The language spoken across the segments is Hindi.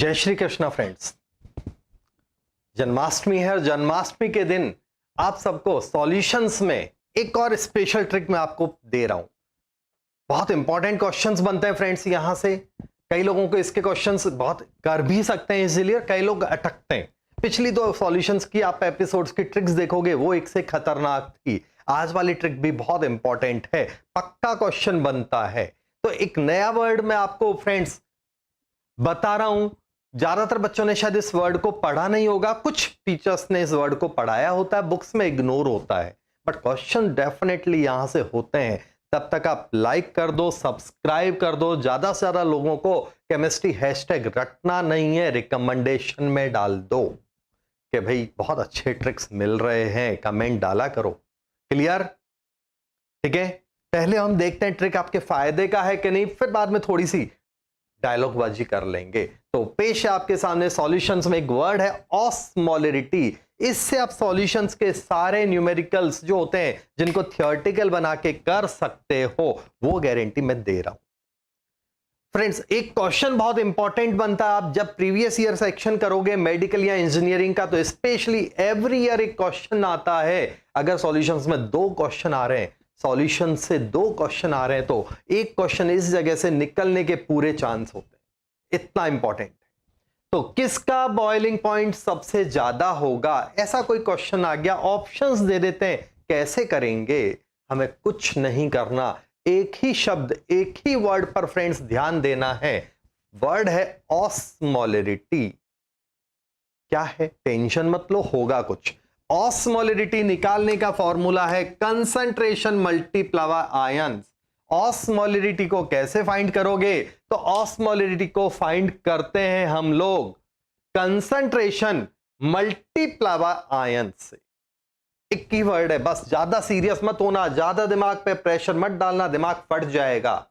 जय श्री कृष्णा फ्रेंड्स। जन्माष्टमी है और जन्माष्टमी के दिन आप सबको सॉल्यूशंस में एक और स्पेशल ट्रिक मैं आपको दे रहा हूं। बहुत इंपॉर्टेंट क्वेश्चंस बनते हैं फ्रेंड्स यहां से। कई लोगों को इसके क्वेश्चंस बहुत कर भी सकते हैं इजीली, और कई लोग अटकते हैं। पिछली दो सॉल्यूशंस की आप एपिसोड्स की ट्रिक्स देखोगे, वो एक से खतरनाक थी। आज वाली ट्रिक भी बहुत इंपॉर्टेंट है, पक्का क्वेश्चन बनता है। तो एक नया वर्ड मैं आपको फ्रेंड्स बता रहा हूं। ज्यादातर बच्चों ने शायद इस वर्ड को पढ़ा नहीं होगा, कुछ टीचर्स ने इस वर्ड को पढ़ाया होता है, बुक्स में इग्नोर होता है, बट क्वेश्चन डेफिनेटली यहां से होते हैं। तब तक आप लाइक कर दो, सब्सक्राइब कर दो। ज्यादा से ज्यादा लोगों को केमिस्ट्री हैशटैग रटना नहीं है, रिकमेंडेशन में डाल दो कि भाई बहुत अच्छे ट्रिक्स मिल रहे हैं, कमेंट डाला करो। क्लियर? ठीक है, पहले हम देखते हैं ट्रिक आपके फायदे का है कि नहीं, फिर बाद में थोड़ी सी डायलॉग बाजी कर लेंगे। तो पेश है आपके सामने सॉल्यूशंस में एक वर्ड है ऑस्मोलरिटी। इससे आप सॉल्यूशंस के सारे न्यूमेरिकल्स जो होते हैं, जिनको थियोरेटिकल बना के कर सकते हो, वो गारंटी मैं दे रहा हूं। फ्रेंड्स, एक क्वेश्चन बहुत इंपॉर्टेंट बनता है। आप जब प्रीवियस ईयर सेक्शन करोगे मेडिकल या इंजीनियरिंग का, तो स्पेशली एवरी ईयर एक क्वेश्चन आता है। अगर सॉल्यूशंस में दो क्वेश्चन आ रहे हैं, सॉल्यूशन से दो क्वेश्चन आ रहे हैं, तो एक क्वेश्चन इस जगह से निकलने के पूरे चांस होते हैं। इतना इंपॉर्टेंट है। तो किसका बॉइलिंग पॉइंट सबसे ज्यादा होगा, ऐसा कोई क्वेश्चन आ गया, ऑप्शंस दे देते हैं। कैसे करेंगे? हमें कुछ नहीं करना, एक ही शब्द, एक ही वर्ड पर फ्रेंड्स ध्यान देना है। वर्ड है ऑस्मोलरिटी। क्या है? टेंशन मत लो, होगा कुछ। ऑस्मोलरिटी निकालने का फॉर्मूला है कंसंट्रेशन मल्टीप्लाई आयंस। ऑस्मोलरिटी को कैसे फाइंड करोगे? तो ऑस्मोलरिटी को फाइंड करते हैं हम लोग कंसंट्रेशन मल्टीप्लाई आयंस से। एक की वर्ड है, बस ज्यादा सीरियस मत होना, ज्यादा दिमाग पे प्रेशर मत डालना, दिमाग फट जाएगा।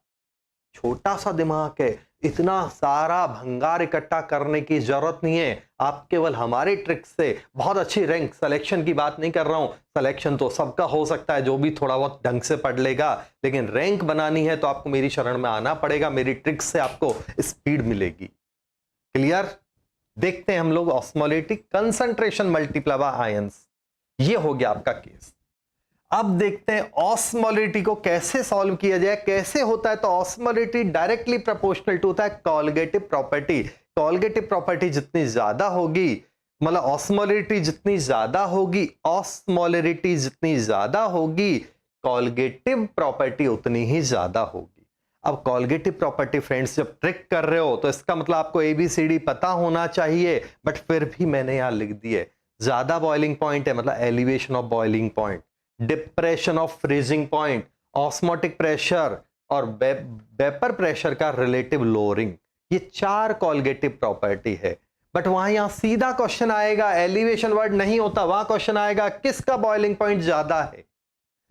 छोटा सा दिमाग है, इतना सारा भंगार इकट्ठा करने की जरूरत नहीं है। आप केवल हमारे ट्रिक से बहुत अच्छी रैंक, सिलेक्शन की बात नहीं कर रहा हूं, सिलेक्शन तो सबका हो सकता है जो भी थोड़ा बहुत ढंग से पढ़ लेगा, लेकिन रैंक बनानी है तो आपको मेरी शरण में आना पड़ेगा। मेरी ट्रिक से आपको स्पीड मिलेगी। क्लियर? देखते हैं हम लोग ऑस्मोलरिटी कंसंट्रेशन मल्टीप्लाई आयंस। ये हो गया आपका केस। अब देखते हैं ऑस्मोलरिटी को कैसे सॉल्व किया जाए, कैसे होता है। तो ऑस्मोलरिटी डायरेक्टली प्रोपोर्शनल टू होता है कॉलगेटिव प्रॉपर्टी। कॉलगेटिव प्रॉपर्टी जितनी ज्यादा होगी, मतलब ऑस्मोलरिटी जितनी ज्यादा होगी, ऑस्मोलरिटी जितनी ज्यादा होगी, कॉलगेटिव प्रॉपर्टी उतनी ही ज्यादा होगी। अब कॉलगेटिव प्रॉपर्टी फ्रेंड्स जब ट्रिक कर रहे हो, तो इसका मतलब आपको एबीसीडी पता होना चाहिए, बट फिर भी मैंने यहां लिख दिए। ज्यादा बॉइलिंग पॉइंट है मतलब elevation of boiling point, depression of freezing point, osmotic pressure और वेपर प्रेशर का रिलेटिव लोअरिंग, ये चार कॉलगेटिव प्रॉपर्टी है। बट वहां यहां सीधा क्वेश्चन आएगा, एलिवेशन वर्ड नहीं होता, वहां क्वेश्चन आएगा किसका बॉइलिंग पॉइंट ज्यादा है।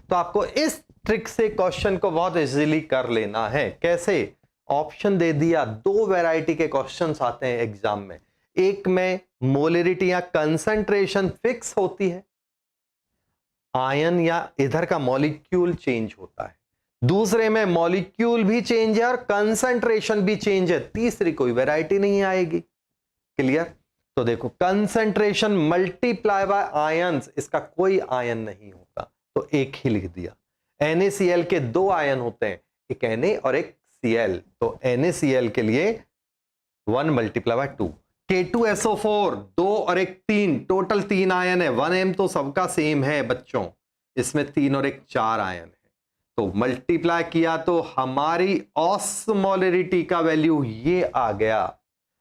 तो आपको इस ट्रिक से क्वेश्चन को बहुत इजीली कर लेना है। कैसे? ऑप्शन दे दिया। दो वैरायटी के क्वेश्चंस आते हैं एग्जाम में। एक में मोलरिटी या कंसंट्रेशन फिक्स होती है, आयन या इधर का मॉलिक्यूल चेंज होता है। दूसरे में मॉलिक्यूल भी चेंज है और कंसंट्रेशन भी चेंज है, तीसरी कोई वैरायटी नहीं आएगी। क्लियर? तो देखो, कंसंट्रेशन मल्टीप्लाई बाय आयंस, इसका कोई आयन नहीं होता, तो एक ही लिख दिया। NaCl के दो आयन होते हैं, एक Na और एक Cl, तो NaCl के लिए 1 मल्टीप्लाई बाय 2। K2SO4 2 और एक 3, टोटल 3 आयन है। 1m तो सबका सेम है बच्चों, इसमें 3 और एक 4 आयन है, तो मल्टीप्लाई किया तो हमारी ऑस्मोलरिटी का वैल्यू ये आ गया।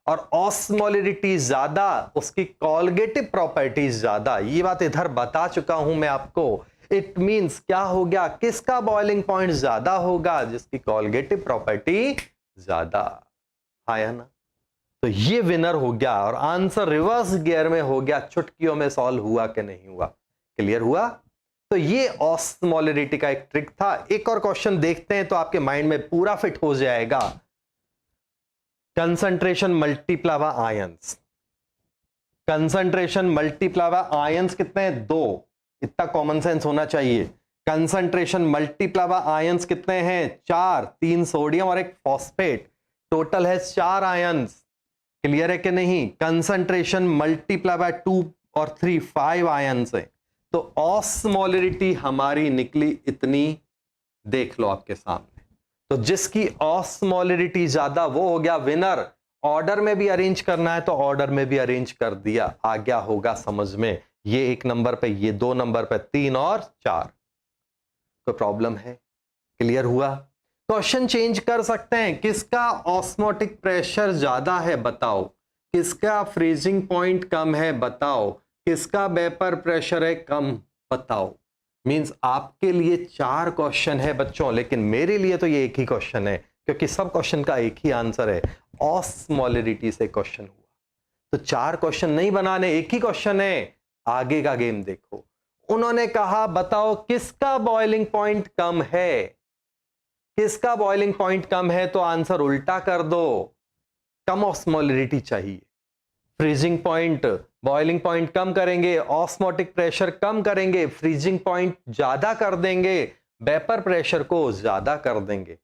और ऑस्मोलरिटी ज्यादा, उसकी कॉलगेटिव प्रॉपर्टीज ज्यादा, ये बात इधर बता चुका हूं मैं आपको। इट मींस क्या हो गया, किसका बॉइलिंग पॉइंट ज्यादा होगा? जिसकी कॉलगेटिव प्रॉपर्टी ज्यादा। आया ना? तो ये विनर हो गया और आंसर रिवर्स गियर में हो गया। चुटकियों में सॉल्व हुआ कि नहीं हुआ? क्लियर हुआ? तो ये ऑस्मोलरिटी का एक ट्रिक था। एक और क्वेश्चन देखते हैं तो आपके माइंड में पूरा फिट हो जाएगा। Concentration multiply by ions, concentration multiply by ions कितने हैं? 2। इतना कॉमन सेंस होना चाहिए। कंसंट्रेशन मल्टीप्लाई बाय आयंस कितने हैं? 4, 3 सोडियम और एक फॉस्फेट, टोटल है 4 आयंस। क्लियर है कि नहीं? कंसंट्रेशन मल्टीप्लाई बाय 2 और 3 5 आयन से, तो ऑस्मोलरिटी हमारी निकली इतनी, देख लो आपके सामने। तो जिसकी ऑस्मोलरिटी ज्यादा वो हो गया विनर। ऑर्डर में भी अरेंज करना है तो ऑर्डर में भी अरेंज कर दिया, आ गया होगा समझ में। ये 1 नंबर पे, ये 2 नंबर पे, 3 और 4। कोई प्रॉब्लम है? क्लियर हुआ? क्वेश्चन चेंज कर सकते हैं, किसका ऑस्मोटिक प्रेशर ज्यादा है बताओ, किसका फ्रीजिंग पॉइंट कम है बताओ, किसका वेपर प्रेशर है कम बताओ। मींस आपके लिए 4 क्वेश्चन है बच्चों, लेकिन मेरे लिए तो ये एक ही क्वेश्चन है, क्योंकि सब क्वेश्चन का एक ही आंसर है। ऑस्मोलरिटी से क्वेश्चन हुआ, तो 4 क्वेश्चन नहीं बनाने, एक ही क्वेश्चन है। आगे का गेम देखो। उन्होंने कहा बताओ किसका बॉइलिंग पॉइंट कम है, किसका बॉइलिंग पॉइंट कम है, तो आंसर उल्टा कर दो, कम ऑस्मोलरिटी चाहिए। फ्रीजिंग पॉइंट, बॉइलिंग पॉइंट कम करेंगे, ऑस्मोटिक प्रेशर कम करेंगे, फ्रीजिंग पॉइंट ज्यादा कर देंगे, वेपर प्रेशर को ज्यादा कर देंगे,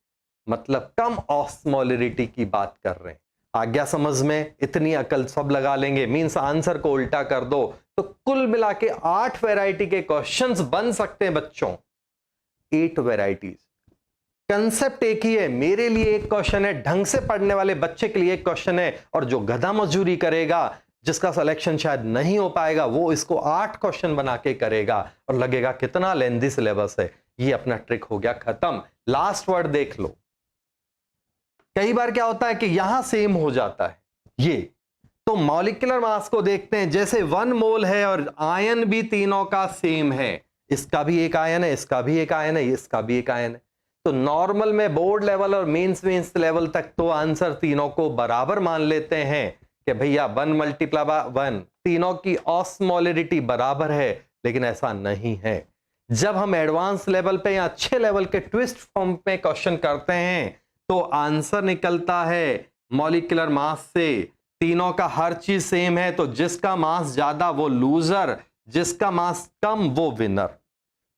मतलब कम ऑस्मोलरिटी की बात कर रहे हैं। आ गया समझ में? इतनी अकल सब लगा लेंगे, मींस आंसर को उल्टा कर दो। तो कुल मिला के 8 वैरायटी के क्वेश्चंस बन सकते हैं बच्चों, 8 वैरायटीज। कंसेप्ट एक ही है, मेरे लिए एक क्वेश्चन है, ढंग से पढ़ने वाले बच्चे के लिए एक क्वेश्चन है, और जो गधा मजदूरी करेगा, जिसका सिलेक्शन शायद नहीं हो पाएगा, वो इसको 8 क्वेश्चन बना के करेगा और लगेगा कितना लेंथी सिलेबस है। ये अपना ट्रिक हो गया खत्म। लास्ट वर्ड देख लो। कई बार क्या होता है कि यहां सेम हो जाता है ये, तो मॉलिक्यूलर मास को देखते हैं, जैसे 1 मोल है और आयन भी तीनों का सेम है, इसका भी एक आयन है, इसका भी एक आयन है, इसका भी एक आयन है। तो नॉर्मल में बोर्ड लेवल और मेंस लेवल तक तो आंसर तीनों को बराबर मान लेते हैं कि भैया 1 मल्टीप्लाई बाय 1, तीनों की ऑस्मोलरिटी बराबर है, लेकिन ऐसा नहीं है। जब हम एडवांस लेवल पे या अच्छे लेवल के ट्विस्ट फॉर्म में क्वेश्चन करते हैं, तो आंसर निकलता है मॉलिक्यूलर मास से, तीनों का हर चीज सेम है, तो जिसका मास ज्यादा वो लूजर, जिसका मास कम वो विनर।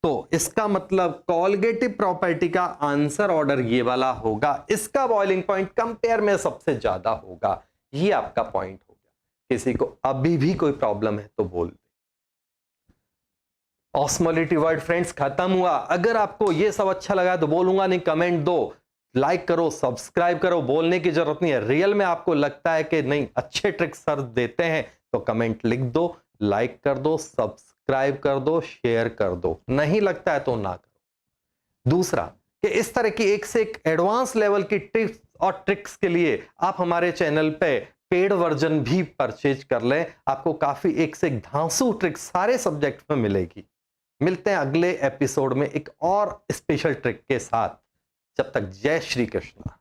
तो इसका मतलब कॉलगेटिव प्रॉपर्टी का आंसर ऑर्डर ये वाला होगा, इसका बॉइलिंग पॉइंट कंपेयर में सबसे ज्यादा होगा। ये आपका पॉइंट हो गया। किसी को अभी भी कोई प्रॉब्लम है तो बोल दे। ऑस्मोलरिटी वर्ड फ्रेंड्स खत्म हुआ। अगर आपको ये सब अच्छा लगा तो बोलूंगा नहीं, कमेंट दो, लाइक करो, सब्सक्राइब करो, बोलने की जरूरत नहीं है। रियल में आपको लगता है कि नहीं अच्छे ट्रिक्स सर देते हैं तो कमेंट लिख दो, लाइक कर दो, सब्सक्राइब कर दो, शेयर कर दो। नहीं लगता है तो ना करो। दूसरा कि इस तरह की एक से एक एडवांस लेवल की टिप्स और ट्रिक्स के लिए आप हमारे चैनल पे पेड वर्जन भी परचेज कर लें, आपको काफी एक से एक धांसू ट्रिक्स सारे सब्जेक्ट में मिलेगी। मिलते हैं अगले एपिसोड में एक और स्पेशल ट्रिक के साथ। जब तक जय श्री कृष्ण।